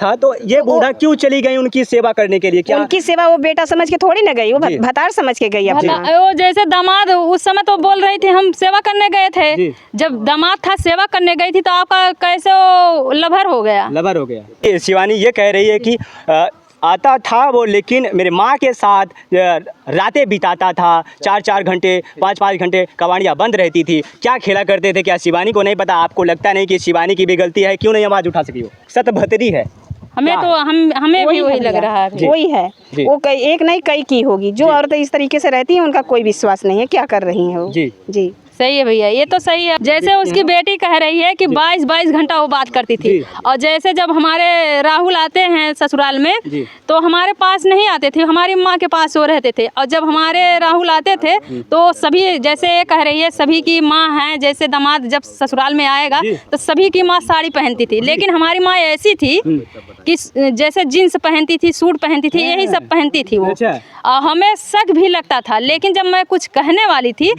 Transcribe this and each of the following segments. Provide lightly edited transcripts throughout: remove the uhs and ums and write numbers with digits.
था, तो ये बूढ़ा क्यों चली गई उनकी सेवा करने के लिए? क्या उनकी सेवा वो बेटा समझ के थोड़ी ना गई, वो भतार समझ के गई अपना। वो जैसे दामाद उस समय तो बोल रही थी हम सेवा करने गए थे, जब दामाद था सेवा करने गई थी तो आपका कैसे वो लभर हो गया? लवर हो गया। शिवानी ये कह रही है कि आता था वो, लेकिन मेरे माँ के साथ रातें बिताता था, 4-4 घंटे 5-5 घंटे कवाड़ियाँ बंद रहती थी। क्या खेला करते थे, क्या शिवानी को नहीं पता? आपको लगता नहीं कि शिवानी की भी गलती है? क्यों नहीं आवाज़ उठा सकी? वो सतभतरी है। हमें तो हमें भी वही लग रहा है। वही है, वो कई एक नहीं कई की होगी। जो औरतें इस तरीके से रहती हैं उनका कोई विश्वास नहीं है क्या कर रही हैं वो। जी सही है भैया, ये तो सही है। जैसे उसकी बेटी कह रही है कि 22-22 घंटा वो बात करती थी, और जैसे जब हमारे राहुल आते हैं ससुराल में तो हमारे पास नहीं आते थे, हमारी माँ के पास वो रहते थे। और जब हमारे राहुल आते थे तो सभी, जैसे ये कह रही है सभी की माँ है, जैसे दामाद जब ससुराल में आएगा तो सभी की माँ साड़ी पहनती थी, लेकिन हमारी माँ ऐसी थी कि जैसे जीन्स पहनती थी, सूट पहनती थी, यही सब पहनती थी वो। हमें शक भी लगता था, लेकिन जब मैं कुछ कहने वाली थी,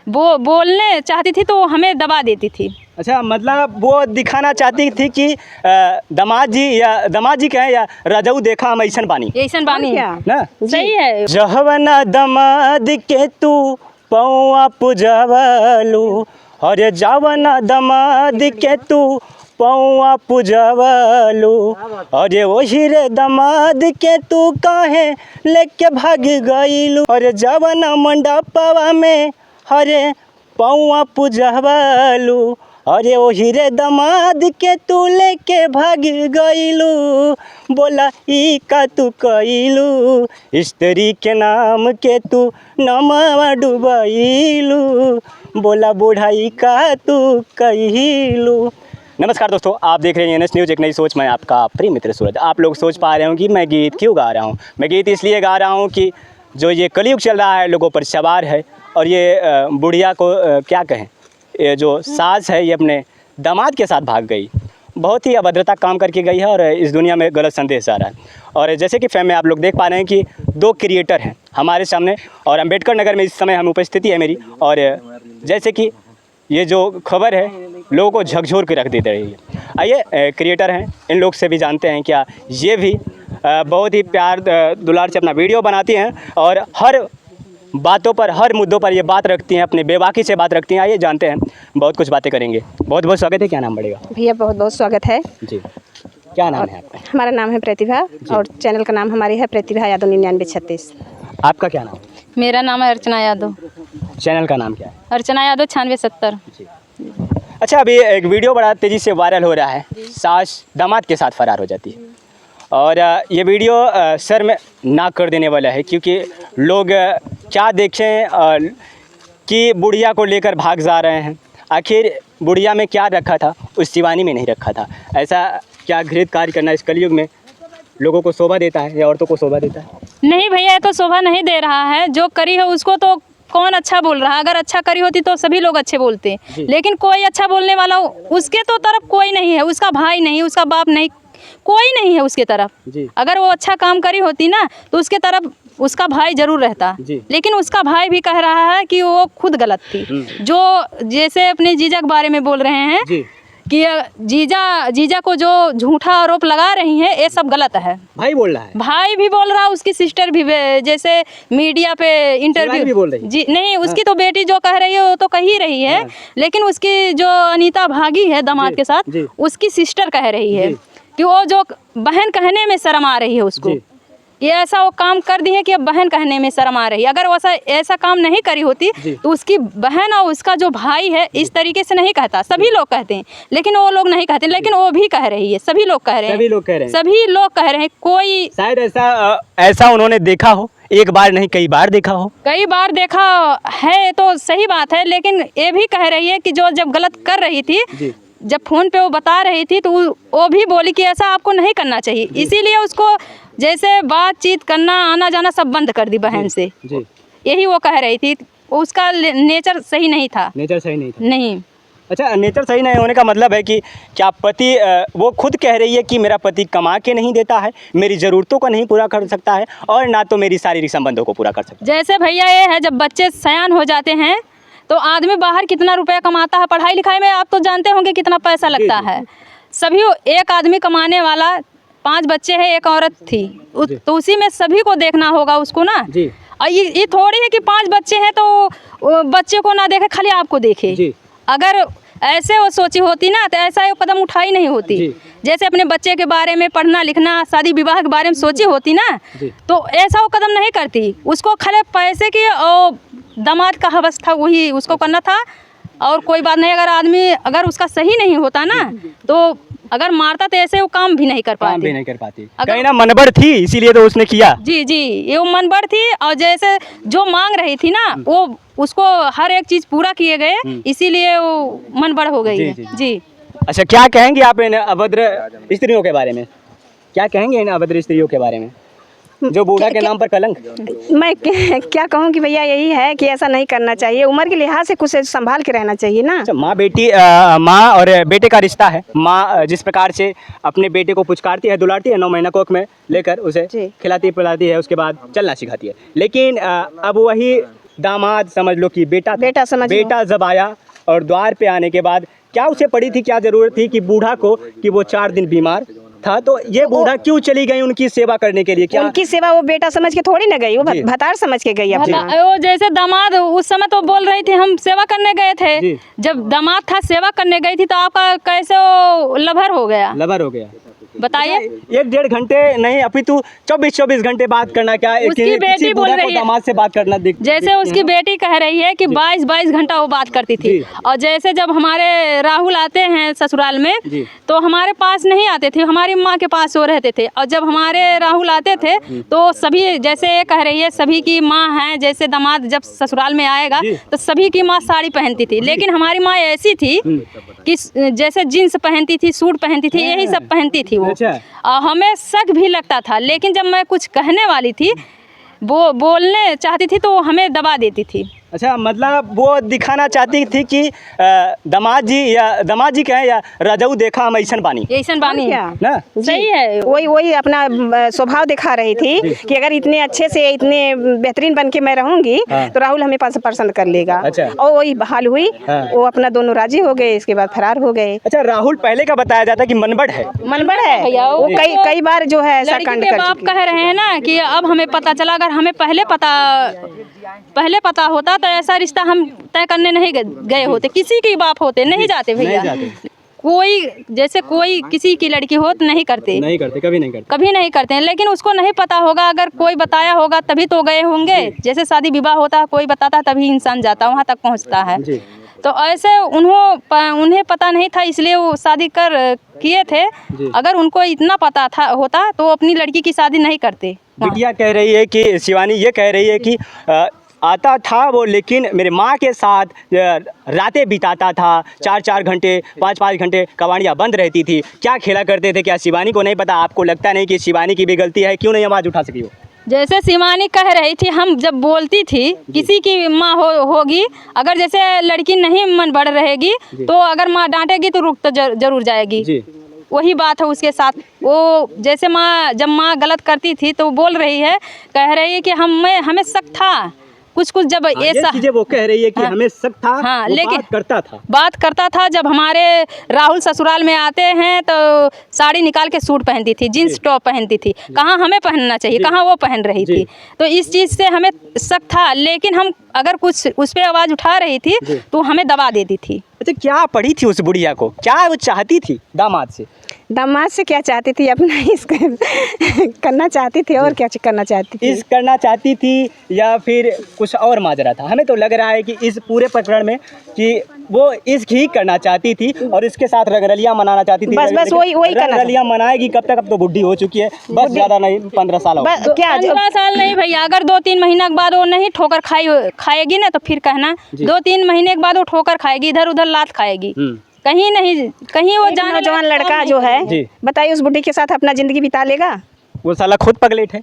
वो बोलने चाहती थी तो हमें दबा देती थी। अच्छा, मतलब वो दिखाना चाहती थी कि दामाद जी कहें या राजाऊ देखा हम ऐसन बानी ना। सही है। जहवना दामाद के तू पौआ पुजवलू, और जवना दामाद के तू पौआ पुजवलू, और वही रे दामाद के तू काहे लेके भाग गईलू, और जवना मंडपवा में हरे पौआ पुजवलू, अरे ओ हीरे दामाद के तू लेके भाग गईलू, बोला ई का तू कईलू, स्त्री के नाम के तू नमवा डुबईलू, बोला बुढ़ाई का तू कईलू। नमस्कार दोस्तों, आप देख रहे हैं NS न्यूज़ एक नई सोच। मैं आपका प्रिय मित्र सूरज। आप लोग सोच पा रहे हो कि मैं गीत क्यों गा रहा हूँ। मैं गीत इसलिए गा रहा हूँ कि जो ये कलयुग चल रहा है लोगों पर सवार है, और ये बुढ़िया को क्या कहें, ये जो सास है ये अपने दामाद के साथ भाग गई, बहुत ही अभद्रता काम करके गई है और इस दुनिया में गलत संदेश आ रहा है। और जैसे कि फैम में आप लोग देख पा रहे हैं कि 2 क्रिएटर हैं हमारे सामने, और अम्बेडकर नगर में इस समय हम उपस्थिति है मेरी, और जैसे कि ये जो खबर है लोगों को झकझोर के रख देती रही है। आइए क्रिएटर हैं, इन लोग से भी जानते हैं क्या ये भी बहुत ही प्यार दुलार से अपना वीडियो बनाती हैं, और हर बातों पर, हर मुद्दों पर ये बात रखती हैं, अपने बेबाकी से बात रखती हैं। आइए जानते हैं, बहुत कुछ बातें करेंगे। बहुत बहुत स्वागत है। क्या नाम बढ़ेगा भैया? बहुत बहुत स्वागत है जी। क्या नाम है आपका? हमारा नाम है प्रतिभा, और चैनल का नाम हमारी है प्रतिभा यादव 9936। आपका क्या नाम है? मेरा नाम है अर्चना यादव। चैनल का नाम क्या है? अर्चना यादव 9670। अच्छा, अभी एक वीडियो बड़ा तेज़ी से वायरल हो रहा है, सास दामाद के साथ फरार हो जाती है, और ये वीडियो सर में नाक कर देने वाला है, क्योंकि लोग क्या देखें कि बुढ़िया को लेकर भाग जा रहे हैं। आखिर बुढ़िया में क्या रखा था, उस शिवानी में नहीं रखा था। ऐसा क्या घृत कार्य करना इस कलयुग में लोगों को शोभा देता है या औरतों को शोभा देता है? नहीं भैया, ये तो शोभा नहीं दे रहा है। जो करी है उसको तो कौन अच्छा बोल रहा है? अगर अच्छा करी होती तो सभी लोग अच्छे बोलते, लेकिन कोई अच्छा बोलने वाला उसके तो तरफ कोई नहीं है, उसका भाई नहीं, उसका बाप नहीं, कोई नहीं है उसके तरफ। अगर वो अच्छा काम करी होती ना तो उसके तरफ उसका भाई जरूर रहता, लेकिन उसका भाई भी कह रहा है कि वो खुद गलत थी। जो जैसे अपने जीजा के बारे में बोल रहे हैं कि जीजा को जो झूठा आरोप लगा रही हैं, ये सब गलत है। भाई बोल रहा है? भाई भी बोल रहा है, उसकी सिस्टर भी, जैसे मीडिया पे इंटरव्यू भी बोल रही है। जी नहीं, उसकी तो बेटी जो कह रही है वो तो कह ही रही है, लेकिन उसकी जो अनीता भागी है दामाद के साथ, उसकी सिस्टर कह रही है कि वो जो बहन कहने में शर्म आ रही है उसको, कि ऐसा वो काम कर दी है कि अब बहन कहने में शर्म आ रही है। अगर वो ऐसा काम नहीं करी होती तो उसकी बहन और उसका जो भाई है इस तरीके से नहीं कहता। सभी लोग कहते हैं, लेकिन वो लोग नहीं कहते, लेकिन वो भी कह रही है। सभी लोग कह रहे हैं, कोई शायद ऐसा उन्होंने देखा हो, एक बार नहीं कई बार देखा हो। कई बार देखा है तो सही बात है, लेकिन ये भी कह रही है कि जो जब गलत कर रही थी, जब फोन पे वो बता रही थी तो वो भी बोली कि ऐसा आपको नहीं करना चाहिए, इसीलिए उसको जैसे बातचीत करना, आना जाना सब बंद कर दी बहन से। यही वो कह रही थी, उसका नेचर सही नहीं था। नहीं। अच्छा, नेचर सही नहीं होने का मतलब है कि क्या पति, वो खुद कह रही है कि मेरा पति कमा के नहीं देता है, मेरी ज़रूरतों को नहीं पूरा कर सकता है, और ना तो मेरी शारीरिक संबंधों को पूरा कर सकता है। जैसे भैया ये है, जब बच्चे सयान हो जाते हैं तो आदमी बाहर कितना रुपया कमाता है, पढ़ाई लिखाई में आप तो जानते होंगे कितना पैसा लगता है। सभी एक आदमी कमाने वाला 5 बच्चे हैं, एक औरत थी, तो उसी में सभी को देखना होगा उसको ना जी। और ये थोड़ी है कि 5 बच्चे हैं तो वो बच्चे को ना देखे, खाली आपको देखे। जी। अगर ऐसे वो सोची होती ना तो ऐसा वो कदम उठाई नहीं होती। जैसे अपने बच्चे के बारे में पढ़ना लिखना शादी विवाह के बारे में सोची होती ना तो ऐसा वो कदम नहीं करती। उसको खाली पैसे की और दामाद का हवस था, वही उसको करना था और कोई बात नहीं। अगर आदमी अगर उसका सही नहीं होता ना तो अगर मारता तो ऐसे वो काम भी नहीं कर पाती। कहीं ना मनबड़ थी इसीलिए तो उसने किया। जी जी, ये वो मनबड़ थी और जैसे जो मांग रही थी ना वो उसको हर एक चीज़ पूरा किए गए, इसीलिए वो मनबड़ हो गई है। जी। अच्छा, क्या कहेंगे आप इन अभद्र स्त्रियों के बारे में? क्या कहेंगे इन अभद्र स्त्रियों के बारे में जो बूढ़ा के नाम पर कलंक? मैं क्या कहूँ कि भैया यही है कि ऐसा नहीं करना चाहिए, उम्र के लिहाज से कुछ संभाल के रहना चाहिए ना। अच्छा, माँ और बेटे का रिश्ता है। माँ जिस प्रकार से अपने बेटे को पुचकारती है, दुलारती है, 9 महीना कोख में लेकर उसे खिलाती पिलाती है, उसके बाद चलना सिखाती है। लेकिन अब वही दामाद समझ लो कि बेटा जब आया और द्वार पे आने के बाद क्या उसे पड़ी थी, क्या जरूरत थी कि बूढ़ा को कि वो 4 दिन बीमार था तो ये बूढ़ा क्यों चली गई उनकी सेवा करने के लिए? क्या उनकी सेवा वो बेटा समझ के थोड़ी ना गई, वो भतार समझ के गई अपना। वो जैसे दामाद उस समय तो बोल रही थी हम सेवा करने गए थे, जब दामाद था सेवा करने गई थी तो आपका कैसे वो लभर हो गया बताइए। 1-1.5 घंटे नहीं अपितु 24-24 घंटे बात करना क्या? उसकी बेटी बोल रही है दामाद से बात करना जैसे उसकी बेटी कह रही है कि 22-22 घंटा वो बात करती थी। और जैसे जब हमारे राहुल आते हैं ससुराल में तो हमारे पास नहीं आते थे, हमारी माँ के पास वो रहते थे। और जब हमारे राहुल आते थे तो सभी जैसे ये कह रही है सभी की माँ है, जैसे दामाद जब ससुराल में आएगा तो सभी की माँ साड़ी पहनती थी, लेकिन हमारी माँ ऐसी थी कि जैसे जीन्स पहनती थी, सूट पहनती थी, यही सब पहनती थी वो। हमें शक भी लगता था, लेकिन जब मैं कुछ कहने वाली थी वो बोलने चाहती थी तो हमें दबा देती थी। अच्छा, मतलब वो दिखाना चाहती थी कि दामाद जी कहें या रजऊ देखा हम ऐसन बानी ना। सही है, वही अपना स्वभाव दिखा रही थी कि अगर इतने अच्छे से इतने बेहतरीन बन के मैं रहूंगी तो राहुल हमें पसंद कर लेगा। अच्छा। और वही हाल हुई। वो अपना दोनों राजी हो गए, इसके बाद फरार हो गए। अच्छा, राहुल पहले का बताया जाता कि मनबड़ है वो कई बार जो है ऐसा कांड कर आप कह रहे हैं ना कि अब हमें पता चला, अगर हमें पहले पता होता तो ऐसा रिश्ता हम तय करने नहीं गए होते, किसी की बाप होते नहीं जाते भैया। कोई किसी की लड़की हो तो नहीं करते कभी नहीं करते हैं, लेकिन उसको नहीं पता होगा, अगर कोई बताया होगा तभी तो गए होंगे। जैसे शादी विवाह होता है, कोई बताता तभी इंसान जाता वहाँ तक पहुँचता है। तो ऐसे उन्हें पता नहीं था, इसलिए वो शादी किए थे। अगर उनको इतना पता होता तो अपनी लड़की की शादी नहीं करते। बिटिया कह रही है कि शिवानी ये कह रही है कि आता था वो, लेकिन मेरे माँ के साथ रातें बिताता था, 4-4 घंटे 5-5 घंटे कवाड़ियाँ बंद रहती थी। क्या खेला करते थे, क्या शिवानी को नहीं पता? आपको लगता नहीं कि शिवानी की भी गलती है? क्यों नहीं आवाज़ उठा सकी हो? जैसे शिवानी कह रही थी, हम जब बोलती थी किसी की माँ होगी, अगर जैसे लड़की नहीं मन बढ़ रहेगी तो अगर माँ डांटेगी तो रुक तो जरूर जाएगी। वही बात है उसके साथ। वो जैसे जब माँ गलत करती थी तो बोल रही है, कह रही है कि हमें शक था कुछ जब ऐसा चीजें वो कह रही है कि हमें शक था। हाँ, लेकिन बात करता था। जब हमारे राहुल ससुराल में आते हैं तो साड़ी निकाल के सूट पहनती थी, जीन्स टॉप पहनती थी। कहाँ हमें पहनना चाहिए, कहाँ वो पहन रही थी। तो इस चीज़ से हमें शक था, लेकिन हम अगर कुछ उस पर आवाज़ उठा रही थी तो हमें दबा देती थी। अच्छा, क्या पड़ी थी उस बुढ़िया को? क्या वो चाहती थी दामाद से क्या चाहती थी? अपना इसको करना चाहती थी और क्या करना चाहती थी? करना चाहती थी या फिर कुछ और माजरा था? हमें तो लग रहा है कि इस पूरे प्रकरण में कि वो इश्क ही करना चाहती थी और इसके साथ रंगरलियां मनाना चाहती थी। बस वही रंगरलियां मनाएगी कब तक? अब तो बुढ़ी हो चुकी है, बस ज़्यादा नहीं 15 साल हो। क्या 15 साल नहीं भैया, अगर 2-3 महीने के बाद वो नहीं ठोकर खाएगी ना तो फिर कहना 2-3 महीने के बाद वो ठोकर खाएगी, इधर उधर लात खाएगी। कहीं वो नौजवान लड़का जो है बताइए उस बुढ़ी के साथ अपना जिंदगी बिता लेगा? वो साला खुद पगलेट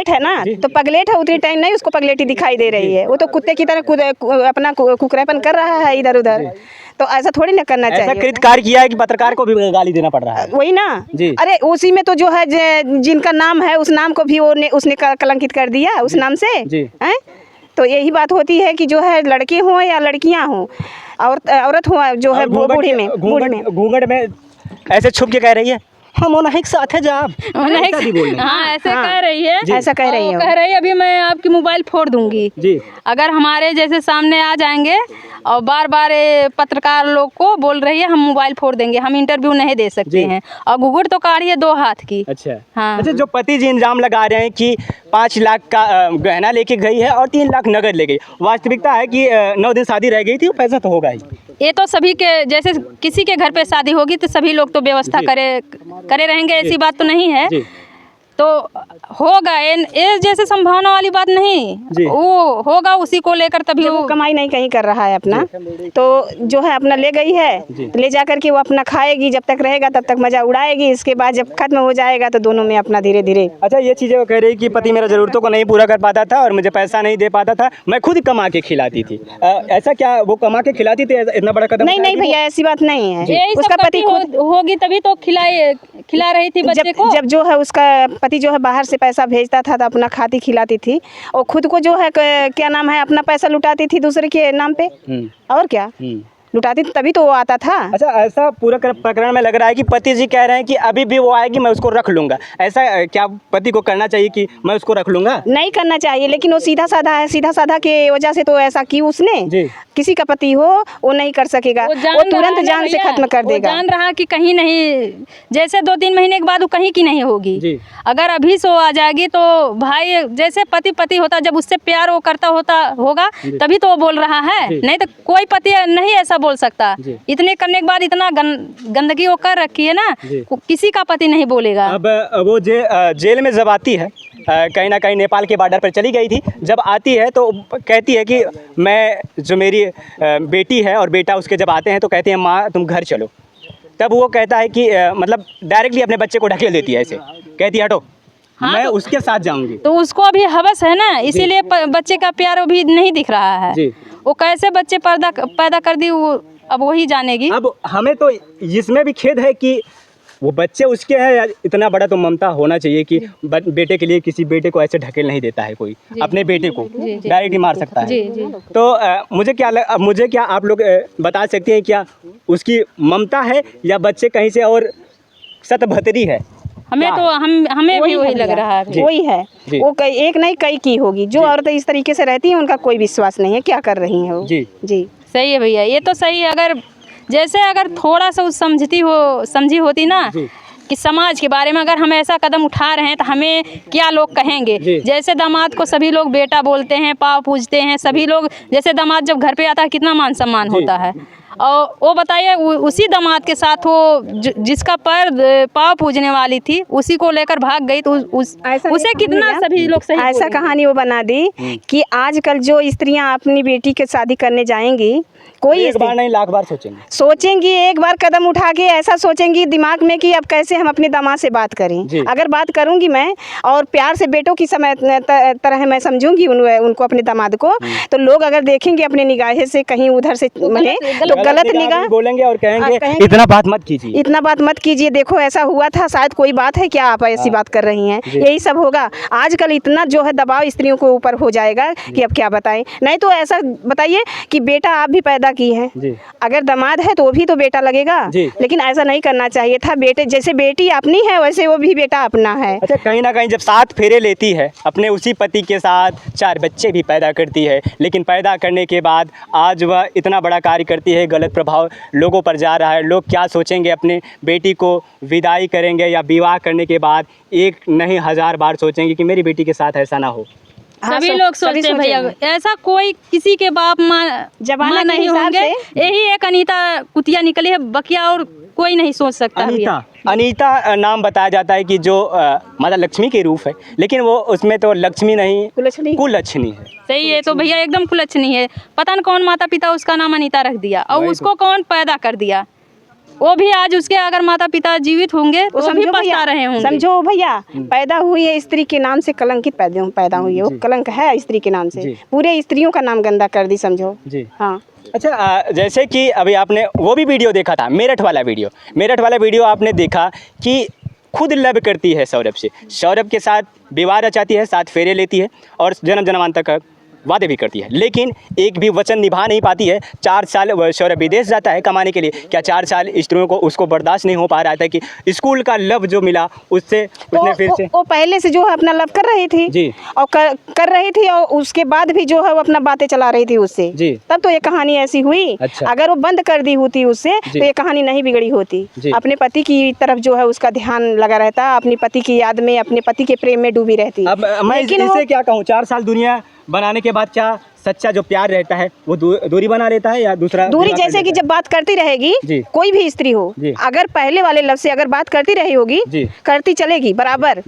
है ना। तो पगलेट है, उतनी टाइम नहीं उसको पगलेटी दिखाई दे रही है। वो तो कुत्ते की तरह अपना कुकरापन कर रहा है इधर उधर। तो ऐसा थोड़ी ना करना चाहिए। ऐसा कृतकार किया है कि पत्रकार को भी गाली देना पड़ रहा है। वही ना। अरे उसी में तो जो है जिनका नाम है उस नाम को भी उसने कलंकित कर दिया उस नाम से। तो यही बात होती है कि जो है लड़के हों या लड़कियां हों, औरत हो जो है बूढ़ी में घूंघट में ऐसे छुप के कह रही है हम ओना एक साथ है जाब ऐसा भी बोल रहे हैं। हाँ ऐसे कह रही है, ऐसा कह रही है कह रही है अभी मैं आपकी मोबाइल फोड़ दूंगी जी। अगर हमारे जैसे सामने आ जाएंगे और बार बार पत्रकार लोग को बोल रही है हम मोबाइल फोड़ देंगे, हम इंटरव्यू नहीं दे सकते हैं, और घुघुट तो काढ़ी है 2 हाथ की। अच्छा हाँ। अच्छा, जो पति जी इल्जाम लगा रहे हैं कि 5 लाख का गहना लेके गई है और 3 लाख नगद ले गई, वास्तविकता है कि 9 दिन शादी रह गई थी, वो पैसा तो होगा ही। ये तो सभी के जैसे किसी के घर पे शादी होगी तो सभी लोग तो व्यवस्था करे रहेंगे, ऐसी बात तो नहीं है। तो होगा, ये जैसे संभावना वाली बात नहीं, वो होगा उसी को लेकर तभी वो कमाई नहीं कहीं कर रहा है अपना, तो जो है अपना ले गई है, तो ले जा करके वो अपना खाएगी, जब तक रहेगा तब तक मजा उड़ाएगी, इसके बाद जब खत्म हो जाएगा तो दोनों में अपना धीरे धीरे। अच्छा, ये चीज़ें वो कह रही कि पति मेरा ज़रूरतों को नहीं पूरा कर पाता था और मुझे पैसा नहीं दे पाता था, मैं खुद कमा के खिलाती थी। ऐसा क्या वो कमा के खिलाती थी? इतना बड़ा कदम नहीं नहीं भैया, ऐसी बात नहीं है। यही उसका पति खुद होगी तभी तो खिला रही थी बच्चे को। जब जो है उसका पति जो है बाहर से पैसा भेजता था तो अपना खाती खिलाती थी, और खुद को जो है क्या नाम है अपना पैसा लुटाती थी दूसरे के नाम पे, और क्या लुटाती थी, तभी तो वो आता था। अच्छा, ऐसा पूरा प्रकरण में लग रहा है कि पति जी कह रहे हैं कि अभी भी वो आएगी मैं उसको रख लूंगा, ऐसा क्या पति को करना चाहिए कि मैं उसको रख लूंगा? नहीं करना चाहिए, लेकिन वो सीधा साधा है, सीधा साधा के वजह से तो ऐसा की उसने। किसी का पति हो वो नहीं कर सकेगा, वो तुरंत जान से खत्म कर देगा। जान रहा कि कहीं नहीं, जैसे 2-3 महीने के बाद वो कहीं की नहीं होगी, अगर अभी से वो आ जाएगी तो भाई जैसे पति होता, जब उससे प्यार वो करता होगा तभी तो वो बोल रहा है, नहीं तो कोई पति नहीं ऐसा बोल सकता। इतने करने के बाद इतना गंदगी वो कर रखी है ना, किसी का पति नहीं बोलेगा। अब वो जेल में जब आती है, कहीं ना कहीं नेपाल के बॉर्डर पर चली गई थी, जब आती है तो कहती है कि मैं जो मेरी बेटी है और बेटा उसके जब आते हैं तो कहती है माँ तुम घर चलो, तब वो कहता है कि मतलब डायरेक्टली अपने बच्चे को ढकेल देती है, ऐसे कहती है हटो। हाँ, मैं उसके साथ जाऊंगी, तो उसको अभी हवस है ना, इसीलिए बच्चे का प्यार अभी नहीं दिख रहा है। वो कैसे बच्चे पैदा कर दी वो अब वही जानेगी। अब हमें तो इसमें भी खेद है कि वो बच्चे उसके हैं यार, इतना बड़ा तो ममता होना चाहिए कि बेटे के लिए किसी बेटे को ऐसे ढकेल नहीं देता है कोई, अपने बेटे को डायरेक्ट ही मार सकता है। तो मुझे क्या आप लोग बता सकते हैं क्या उसकी ममता है या बच्चे कहीं से और सतभतरी है? हमें भी वही लग रहा है, वही है। वो एक नहीं कई की होगी, जो औरतें इस तरीके से रहती हैं उनका कोई विश्वास नहीं है क्या कर रही हैं वो। जी सही है भैया, ये तो सही है। अगर थोड़ा सा समझी होती ना कि समाज के बारे में, अगर हम ऐसा कदम उठा रहे हैं तो हमें क्या लोग कहेंगे। जैसे दामाद को सभी लोग बेटा बोलते हैं, पाँव पूजते हैं सभी लोग, जैसे दामाद जब घर पे आता है कितना मान सम्मान होता है, और वो बताइए उसी दामाद के साथ वो जिसका पाँव पूजने वाली थी उसी को लेकर भाग गई, तो उसे कितना सभी लोग सही ऐसा कहानी वो बना दी कि आजकल जो स्त्रियां अपनी बेटी के शादी करने जाएंगी, कोई एक बार नहीं लाख बार सोचेंगी, एक बार कदम उठा के ऐसा सोचेंगी दिमाग में कि अब कैसे हम अपने दामाद से बात करें। अगर बात करूंगी मैं और प्यार से बेटों की तरह मैं समझूंगी उनको अपने दामाद को, तो लोग अगर देखेंगे अपने निगाह से कहीं उधर से मिले तो गलत निगाह बोलेंगे और कहेंगे इतना बात मत कीजिए, देखो ऐसा हुआ था, शायद कोई बात है क्या आप ऐसी बात कर रही हैं, यही सब होगा। आजकल इतना जो है दबाव स्त्रियों को ऊपर हो जाएगा कि अब क्या बताएं। नहीं तो ऐसा बताइए कि बेटा आप भी पैदा की है, अगर दामाद है तो वो भी तो बेटा लगेगा, लेकिन ऐसा नहीं करना चाहिए था। बेटे जैसे बेटी अपनी है वैसे वो भी बेटा अपना है। अच्छा, कहीं ना कहीं जब 7 फेरे लेती है अपने उसी पति के साथ, 4 बच्चे भी पैदा करती है, लेकिन पैदा करने के बाद आज वह इतना बड़ा कार्य करती है, गलत प्रभाव लोगों पर जा रहा है। लोग क्या सोचेंगे, अपने बेटी को विदाई करेंगे या विवाह करने के बाद एक नहीं 1000 बार सोचेंगे कि मेरी बेटी के साथ ऐसा ना हो। सभी लोग सोचते हैं भैया, ऐसा कोई किसी के बाप माँ नहीं होंगे, यही एक अनीता कुतिया निकली है, बकिया और कोई नहीं सोच सकता। अनीता नाम बताया जाता है कि जो माता लक्ष्मी के रूप है, लेकिन वो उसमें तो लक्ष्मी नहीं कुलक्षणी है। सही है, तो भैया एकदम कुलक्षणी है। पता न कौन माता पिता उसका नाम अनीता रख दिया, और उसको कौन पैदा कर दिया। वो भी आज उसके अगर माता पिता जीवित होंगे तो सभी पछता रहे होंगे। समझो भैया, पैदा हुई है स्त्री के नाम से, कलंकित पैदा हुई है, वो कलंक है स्त्री के नाम से, पूरे स्त्रियों का नाम गंदा कर दी, समझो। हाँ। अच्छा, जैसे कि अभी आपने वो भी वीडियो देखा था, मेरठ वाला वीडियो आपने देखा कि खुद लव करती है सौरभ से, सौरभ के साथ विवाह रचाती है, 7 फेरे लेती है और जन्म जन्मांतर का वादे भी करती है, लेकिन एक भी वचन निभा नहीं पाती है। 4 साल शौर्य विदेश जाता है कमाने के लिए, क्या 4 साल स्त्रियों को उसको बर्दाश्त नहीं हो पा रहा था कि स्कूल का लव जो मिला उससे उसने फिर से वो पहले से जो है अपना लव कर रही थी जी। और कर रही थी, और उसके बाद भी जो है वो अपना बातें चला रही थी उससे जी। तब तो ये कहानी ऐसी हुई। अच्छा। अगर वो बंद कर दी होती उससे तो ये कहानी नहीं बिगड़ी होती। जी। अपने पति की तरफ जो है उसका ध्यान लगा रहता, अपनी पति की याद में, अपने पति के प्रेम में डूबी रहती। अब मैं इससे क्या कहूँ, 4 साल दुनिया बनाने के बाद क्या सच्चा जो प्यार रहता है वो दूरी बना लेता है या दूसरा दूरी? जैसे कि जब बात करती रहेगी जी। कोई भी स्त्री हो, अगर पहले वाले लव से अगर बात करती रही होगी, करती चलेगी बराबर,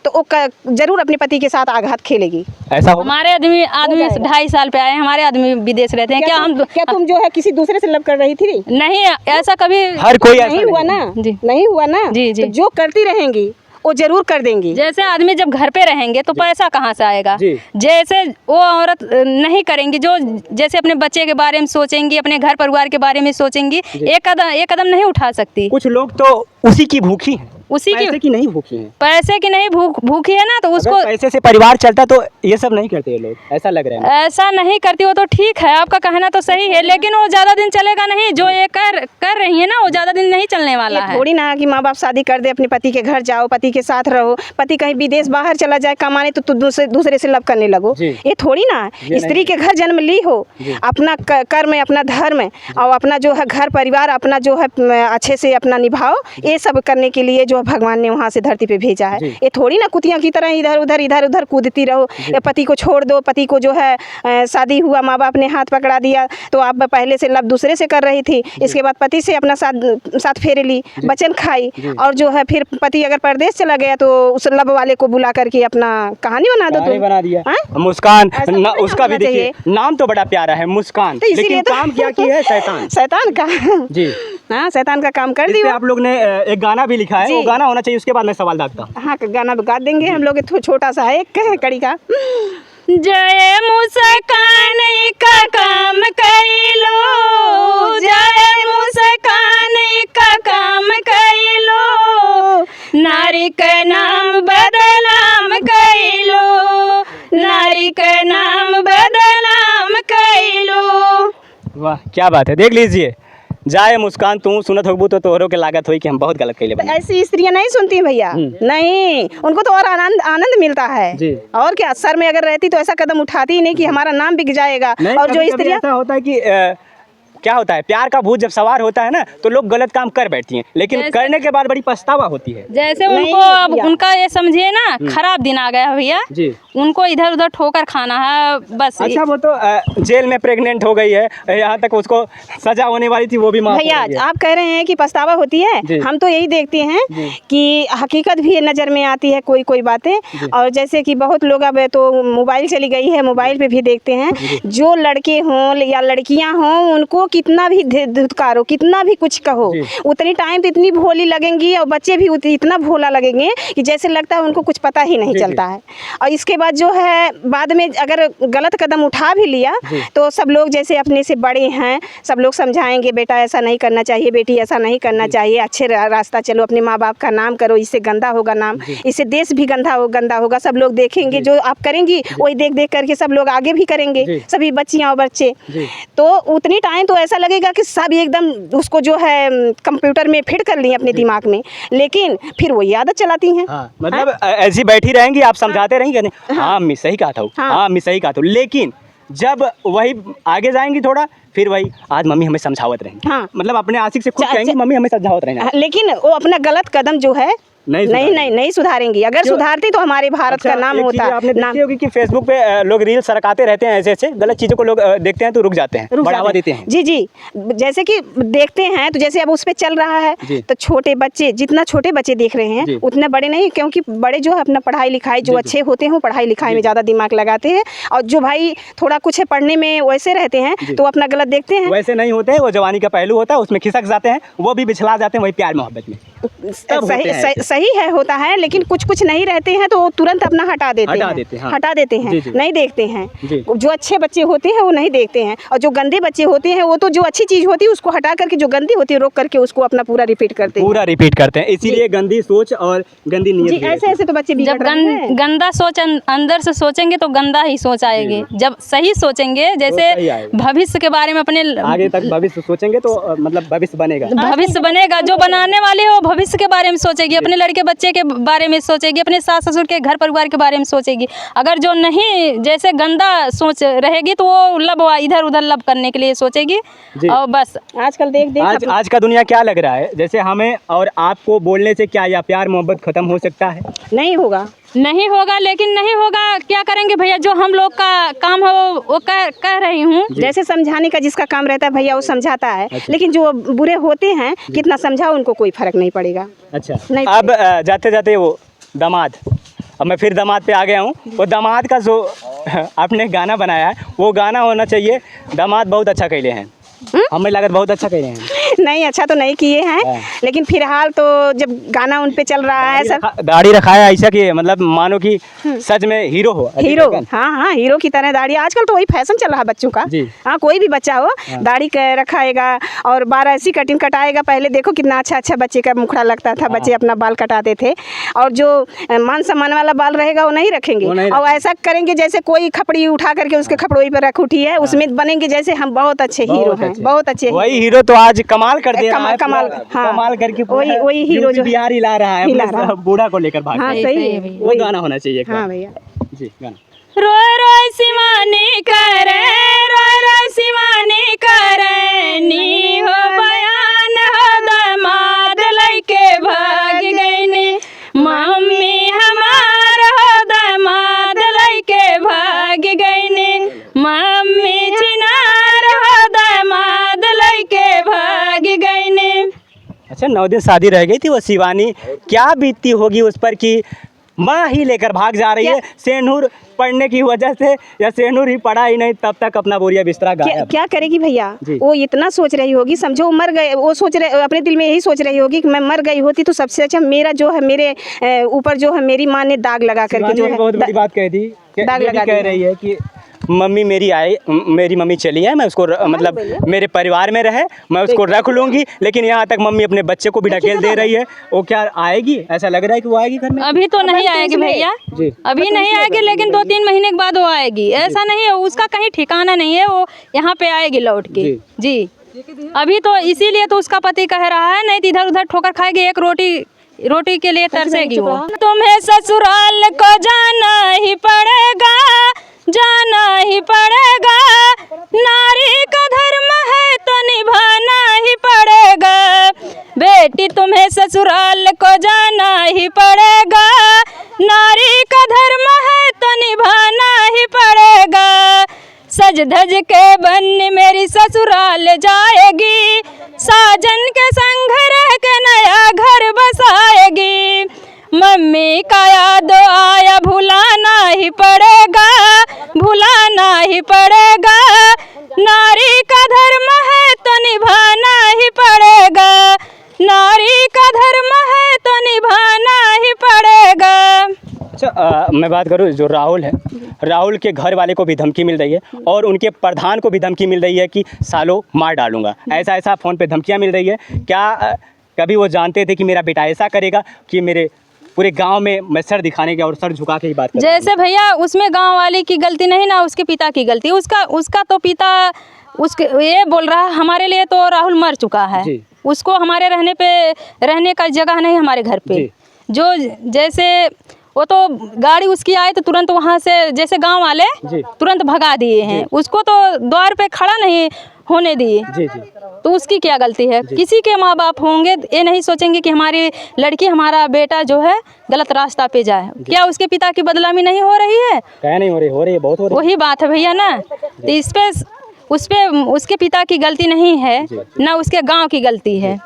तो वो जरूर अपने पति के साथ आघात खेलेगी। ऐसा हो? हमारे आदमी 2.5 साल पे आए, हमारे आदमी विदेश रहते हैं। क्या तुम जो है किसी दूसरे से लव कर रही थी? नहीं, ऐसा कभी हर कोई नहीं हुआ ना जी। नहीं हुआ ना जी, जी। तो जो करती रहेंगी वो जरूर कर देंगी। जैसे आदमी जब घर पे रहेंगे तो पैसा कहाँ से आएगा? जी। जैसे वो औरत नहीं करेंगी, जो जैसे अपने बच्चे के बारे में सोचेंगी, अपने घर परिवार के बारे में सोचेंगी, एक कदम नहीं उठा सकती। कुछ लोग तो उसी की भूखी हैं, उसी पैसे की नहीं भूखी हैं। पैसे की नहीं भूखी है ना, तो उसको पैसे से परिवार चलता तो ये सब नहीं करते ये लोग, ऐसा लग रहा है। ऐसा नहीं करती वो तो ठीक है, आपका कहना तो सही है, लेकिन वो ज्यादा दिन चलेगा नहीं। जो ये कर रही है ना, वो ज्यादा दिन नहीं चलने वाला है। थोड़ी ना कि माँ बाप शादी कर दे, अपने पति के घर जाओ, पति के साथ रहो, पति कहीं विदेश बाहर चला जाए कमाने तो दूसरे से लव करने लगो। ये थोड़ी ना, स्त्री के घर जन्म ली हो, अपना कर्म, अपना धर्म और अपना जो है घर परिवार अपना जो है अच्छे से अपना निभाओ, ये सब करने के लिए जो भगवान ने वहाँ से धरती पे भेजा है। ये थोड़ी ना कुतिया की तरह इधर उधर कूदती रहो। पति को छोड़ दो, पति को जो है शादी हुआ, माँ बाप ने हाथ पकड़ा दिया तो आप पहले से लव दूसरे से कर रही थी, इसके बाद पति से अपना साथ फेरे ली, वचन खाई, और जो है फिर पति अगर परदेश चला गया तो उस लव वाले को बुला करके अपना कहानी बना दो। तुम बना दिया मुस्कान, उसका भी देखिए नाम तो बड़ा प्यारा है मुस्कान, लेकिन काम क्या की है? शैतान का जी। हाँ, शैतान का काम कर दिया। आप लोग ने एक गाना भी लिखा है, वो गाना होना चाहिए, उसके बाद मैं सवाल दागता हूँ। हाँ, गाना गा देंगे हम लोग, छोटा सा है एक कड़ी का। जय मुस्कान का काम कैलो, जय मुस्कान का काम कैलो, नारी का नाम बदनाम कैलो, नारी का नाम बदनाम कैलो। वाह, क्या बात है। देख लीजिए, जाए मुस्कान तू सुनत होगबू तो तोहरों के लागत होई कि हम बहुत गलत कैले बने। ऐसी स्त्रियां नहीं सुनती भैया, नहीं, उनको तो और आनंद मिलता है जी। और क्या, सर में अगर रहती तो ऐसा कदम उठाती ही नहीं कि हमारा नाम बिक जाएगा। और जो स्त्रियां, ऐसा होता है कि क्या होता है, प्यार का भूत जब सवार होता है ना तो लोग गलत काम कर बैठती हैं, लेकिन करने के बाद बड़ी पछतावा होती है। जैसे उनको अब उनका ये समझिए ना, खराब दिन आ गया भैया जी, उनको इधर उधर ठोकर खाना है बस। अच्छा, वो तो जेल में प्रेग्नेंट हो गई है, यहाँ तक उसको सजा होने वाली थी, वो भी माफ भैया आप कह रहे हैं कि पछतावा होती है, हम तो यही देखते हैं कि हकीकत भी नज़र में आती है कोई बातें। और जैसे कि बहुत लोग अब तो मोबाइल चली गई है, मोबाइल पे भी देखते हैं, जो लड़के हों या लड़कियां हों, उनको कितना भी धुतकारो, कितना भी कुछ कहो, उतनी टाइम तो इतनी भोली लगेंगी, और बच्चे भी इतना भोला लगेंगे कि जैसे लगता है उनको कुछ पता ही नहीं चलता है। और इसके बाद जो है बाद में अगर गलत कदम उठा भी लिया तो सब लोग जैसे अपने से बड़े हैं, सब लोग समझाएंगे, बेटा ऐसा नहीं करना चाहिए, बेटी ऐसा नहीं करना चाहिए, अच्छे रास्ता चलो, अपने माँ बाप का नाम करो, इससे गंदा होगा नाम, इससे देश भी गंदा होगा। सब लोग देखेंगे, जो आप करेंगी वही देख करके सब लोग आगे भी करेंगे, सभी बच्चियाँ और बच्चे। तो उतनी टाइम तो ऐसा लगेगा कि सब एकदम उसको जो है कंप्यूटर में फिट कर लिए अपने दिमाग में, लेकिन फिर वही आदत चलाती हैं। मतलब ऐसी बैठी रहेंगी, आप समझाते रहेंगे, हाँ मैं सही कहा था, हाँ मैं सही कहा था, लेकिन जब वही आगे जाएंगी थोड़ा, फिर वही आज मम्मी हमें समझावत रहेंगी। हाँ, मतलब अपने आशिक से खुद कहेंगी मम्मी हमें समझावत रहेंगे, लेकिन वो अपना गलत कदम जो है नहीं सुधारेंगी। अगर सुधारती तो हमारे भारत का नाम होता। आपने देखी होगी कि फेसबुक पे लोग रील सरकाते रहते हैं, ऐसे गलत चीजों को लोग देखते हैं तो रुक जाते हैं, बढ़ावा देते हैं। जी, जैसे कि देखते हैं तो जैसे अब उस पे चल रहा है तो छोटे बच्चे, जितना छोटे बच्चे देख रहे हैं उतने बड़े नहीं, क्योंकि बड़े जो है अपना पढ़ाई लिखाई, जो अच्छे होते हैं पढ़ाई लिखाई में ज़्यादा दिमाग लगाते हैं, और जो भाई थोड़ा कुछ पढ़ने में वैसे रहते हैं तो अपना गलत देखते हैं। वैसे नहीं होते हैं, वो जवानी का पहलू होता है, उसमें खिसक जाते हैं, वो भी बिछला जाते हैं वही प्यार मोहब्बत में। सही है, होता है, लेकिन कुछ कुछ नहीं रहते हैं तो वो तुरंत अपना हटा देते हैं, हटा देते हैं, नहीं देखते हैं। जो अच्छे बच्चे होते हैं वो नहीं देखते हैं, और जो गंदे बच्चे होते हैं वो तो जो अच्छी चीज़ होती है उसको हटा करके जो गंदी होती है रोक करके उसको अपना पूरा रिपीट करते हैं, इसीलिए गंदी सोच और गंदी नीयत। ऐसे ऐसे तो बच्चे जब गंदा सोच अंदर से सोचेंगे तो गंदा ही सोच आएगी। जब सही सोचेंगे, जैसे भविष्य के बारे में अपने आगे तक भविष्य सोचेंगे तो मतलब भविष्य बनेगा। जो बनाने वाले हो भविष्य के बारे में सोचेगी, अपने लड़के बच्चे के बारे में सोचेगी, अपने सास ससुर के घर परिवार के बारे में सोचेगी। अगर जो नहीं जैसे गंदा सोच रहेगी तो वो लब इधर उधर लब करने के लिए सोचेगी। और बस आजकल आज का दुनिया क्या लग रहा है, जैसे हमें और आपको बोलने से क्या या प्यार मोहब्बत खत्म हो सकता है? नहीं होगा, लेकिन नहीं होगा, क्या करेंगे भैया? जो हम लोग का काम हो वो कह रही हूँ। जैसे समझाने का जिसका काम रहता है भैया वो समझाता है। अच्छा। लेकिन जो बुरे होते हैं कितना समझाओ उनको कोई फर्क नहीं पड़ेगा। अच्छा, नहीं अब जाते जाते वो दामाद, अब मैं फिर दामाद पे आ गया हूँ। वो दामाद का जो आपने गाना बनाया है वो गाना होना चाहिए, दामाद बहुत अच्छा कहले हैं, हमें लागत बहुत अच्छा कह रहे हैं। नहीं, अच्छा तो नहीं किए हैं, लेकिन फिलहाल तो जब गाना उन पे चल रहा है सब दाढ़ी रखा है ऐसा कि मतलब मानो कि सच में हीरो हो। हाँ, हीरो की तरह दाढ़ी। आजकल तो वही फैशन चल रहा है बच्चों का। हाँ, कोई भी बच्चा हो दाढ़ी रखाएगा और 12 ऐसी कटिंग कटाएगा। पहले देखो कितना अच्छा बच्चे का मुखड़ा लगता था, बच्चे अपना बाल कटाते थे। और जो मान सम्मान वाला बाल रहेगा वो नहीं रखेंगे, और ऐसा करेंगे जैसे कोई खपड़ी उठा करके उसके खपड़ोई पर रख उठी है, उसमें बनेंगे जैसे हम बहुत अच्छे हीरो हैं, बहुत अच्छे। वही हीरो तो आज कमाल कर दे रहा है, कमाल करके वही हीरो जो बिहार हिला रहा है, बूढ़ा को लेकर भाग। हाँ, सही है, वो गाना होना चाहिए। हाँ भैया जी, गाना। रोय रोय सिवानी करे, रोय रोय सिवानी करे, नी हो बयान हो दामाद लइके भाग गईनी, मम्मी हमार हो दामाद लइके भाग गईनी, मम्मी चिनार हो दामाद लइके भाग गईनी। अच्छा, 9 दिन शादी रह गई थी, वो शिवानी क्या बीतती होगी उस पर कि माँ ही लेकर भाग जा रही है, सेनूर पढ़ने की वजह से, या सेनूर ही पढ़ा ही नहीं तब तक अपना बोरिया बिस्तरा गायब। क्या करेगी भैया? वो इतना सोच रही होगी, समझो मर गए, वो सोच रहे अपने दिल में यही सोच रही होगी कि मैं मर गई होती तो सबसे अच्छा मेरा जो है, मेरे ऊपर जो है मेरी माँ ने दाग लगा करके जो है बहुत बड़ी बात कह दी, दाग लगा कह रही है कि मम्मी मेरी मम्मी चली है, मैं उसको मतलब मेरे परिवार में रहे, मैं उसको रख लूंगी, लेकिन यहाँ तक मम्मी अपने बच्चे को भी ढकेल दे रही है। वो क्या आएगी? ऐसा लग रहा है कि वो आएगी घर में? अभी तो नहीं आएगी भैया, अभी नहीं आएगी, लेकिन 2-3 महीने के बाद वो आएगी। ऐसा नहीं है, उसका कहीं ठिकाना नहीं है, वो यहाँ पे आएगी लौट के। जी, अभी तो इसीलिए तो उसका पति कह रहा है, नहीं तो इधर उधर ठोकर खाएगी, एक रोटी के लिए तरसेगी वो। तुम्हें ससुराल को जाना ही पड़ेगा, जाना ही पड़ेगा, नारी का धर्म है तो निभाना ही पड़ेगा, बेटी तुम्हें ससुराल को जाना ही पड़ेगा, नारी का धर्म है तो निभाना ही पड़ेगा, सज धज के बन्नी मेरी ससुराल जाएगी, साजन के संग रह के नया घर बसाएगी, मम्मी का याद आया भुलाना ही पड़ेगा, भुलाना ही पड़ेगा, नारी का धर्म है तो निभाना ही पड़ेगा, नारी का धर्म है तो निभाना ही पड़ेगा। अच्छा, मैं बात करूँ जो राहुल है, राहुल के घर वाले को भी धमकी मिल रही है और उनके प्रधान को भी धमकी मिल रही है कि सालों मार डालूंगा, ऐसा फ़ोन पे धमकियाँ मिल रही है। क्या कभी वो जानते थे कि मेरा बेटा ऐसा करेगा कि मेरे पूरे गांव में मैं सर दिखाने के और सर झुका के ही बात करूं? जैसे भैया उसमें गांव वाले की गलती नहीं ना, उसके पिता की गलती। उसका तो पिता उसके ये बोल रहा है, हमारे लिए तो राहुल मर चुका है, उसको हमारे रहने का जगह नहीं हमारे घर पे। जो जैसे वो तो गाड़ी उसकी आई तो तुरंत वहाँ से जैसे गांव वाले तुरंत भगा दिए हैं, उसको तो द्वार पे खड़ा नहीं होने दिए। तो उसकी क्या गलती है? किसी के माँ बाप होंगे ये नहीं सोचेंगे कि हमारी लड़की हमारा बेटा जो है गलत रास्ता पे जाए। क्या उसके पिता की बदनामी नहीं हो रही है? क्या नहीं हो रही है, बहुत हो रही है। वही बात है भैया ना, तो इस पे उसके पिता की गलती नहीं है ना, उसके गाँव की गलती है।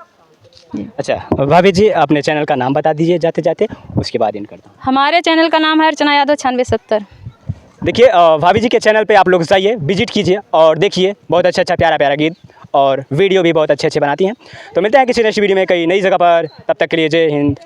अच्छा भाभी जी, अपने चैनल का नाम बता दीजिए जाते जाते, उसके बाद इन करता हूँ। हमारे चैनल का नाम है अर्चना यादव 9670। देखिए भाभी जी के चैनल पे आप लोग जाइए, विजिट कीजिए और देखिए, बहुत अच्छा प्यारा गीत और वीडियो भी बहुत अच्छे अच्छे बनाती हैं। तो मिलते हैं किसी नेक्स्ट वीडियो में कई नई जगह पर, तब तक के लिए जय हिंद।